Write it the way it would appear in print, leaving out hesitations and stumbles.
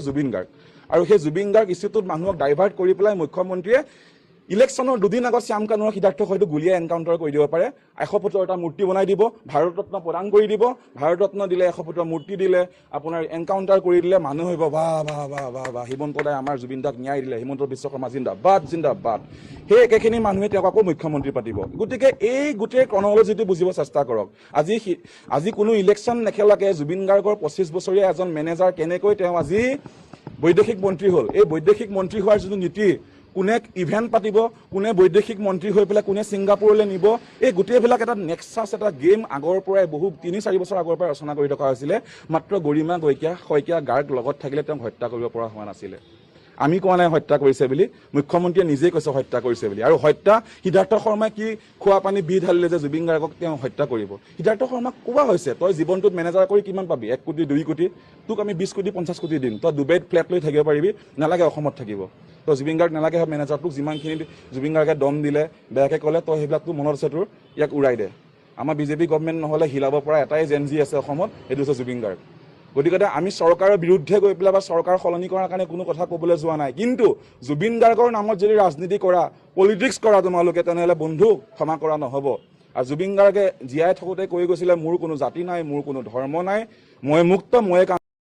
জুবিন গাৰ্গ আৰু সেই জুবিন গাৰ্গ ইস্যুটোত মানুহক ডাইভাৰ্ট কৰি পেলাই মুখ্যমন্ত্ৰীয়ে ইলেকশ্যনৰ দুদিন আগত শ্যাম কানুৰ সিদ্ধাৰ্থক হয়তো গুলিয়াই এনকাউণ্টাৰ কৰি দিব পাৰে 100 ফুটৰ এটা মূৰ্তি বনাই দিব ভাৰতৰত্ন প্ৰদান কৰি দিব ভাৰতৰত্ন দিলে 100 ফুটৰ মূৰ্তি দিলে আপোনাৰ এনকাউণ্টাৰ কৰি দিলে মানুহ হইব বাহ বাহ বাহ বাহ বাহ হিমন্ত দাই আমাৰ জুবিন দাক ন্যায় দিলে হিমন্ত বিশ্ব শৰ্মা জিন্দাবাদ জিন্দাবাদ সেই একেখিনি মানুহে তেওঁক আকৌ মুখ্যমন্ত্ৰী পাতিব গতিকে এই গোটেই ক্ৰনলজিটো বুজিব চেষ্টা কৰক আজি কোনো ইলেকশ্যন নেখেলাকে জুবিন গাৰ্গৰ 25 বছৰীয়া এজন মেনেজাৰ কেনেকৈ তেওঁ আজি বৈদেশিক মন্ত্ৰী হ'ল এই বৈদেশিক মন্ত্ৰী হোৱাৰ যিটো নীতি কোনে ইভেন্ট পাতিব কোনে বৈদেশিক মন্ত্ৰী হৈ পেলাই কোনে ছিংগাপুৰলৈ নিব এই গোটেইবিলাক এটা নেক্সাছ এটা গেম আগৰ পৰাই বহু 3-4 বছৰ আগৰ পৰাই ৰচনা কৰি থকা হৈছিলে মাত্ৰ গৰিমা শইকীয়া গাৰ্গ লগত থাকিলে তেওঁক হত্যা কৰিব পৰা হোৱা নাছিলে আমি কোৱা নাই হত্যা কৰিছে বুলি মুখ্যমন্ত্ৰীয়ে নিজেই কৈছে হত্যা কৰিছে বুলি আৰু হত্যা সিদ্ধাৰ্থ শৰ্মাই কি খোৱা পানী বি ঢালিলে যে জুবিন গাৰ্গক তেওঁ হত্যা কৰিব সিদ্ধাৰ্থ শৰ্মাক কোৱা হৈছে তই জীৱনটোত মেনেজাৰ কৰি কিমান পাবি 1 কোটি 2 কোটি তোক আমি 20 কোটি 50 কোটি দিম তই দুবাইত ফ্লেট লৈ থাকিব পাৰিবি নালাগে অসমত থাকিব তই জুবিন গাৰ্গ নালাগে মেনেজাৰ তোক যিমানখিনি জুবিন গাৰ্গে দম দিলে বেয়াকে ক'লে তই সেইবিলাক তোৰ মনত আছে তোৰ ইয়াক উৰাই দে আমাৰ বিজেপি গভৰ্ণমেণ্ট নহ'লে হিলাব পৰা এটাই জেনজি আছে অসমত এইটো হৈছে জুবিন গাৰ্গ গতিকে আমি চৰকাৰৰ বিৰুদ্ধে গৈ পেলাই বা চৰকাৰ সলনি কৰাৰ কাৰণে কোনো কথা ক'বলৈ যোৱা নাই কিন্তু জুবিন গাৰ্গৰ নামত যদি ৰাজনীতি কৰা পলিটিক্স কৰা তোমালোকে তেনেহ'লে বন্ধু ক্ষমা কৰা নহ'ব আৰু জুবিন গাৰ্গে জীয়াই থাকোঁতে কৈ গৈছিলে মোৰ কোনো জাতি নাই মোৰ কোনো ধৰ্ম নাই মই মুক্ত মই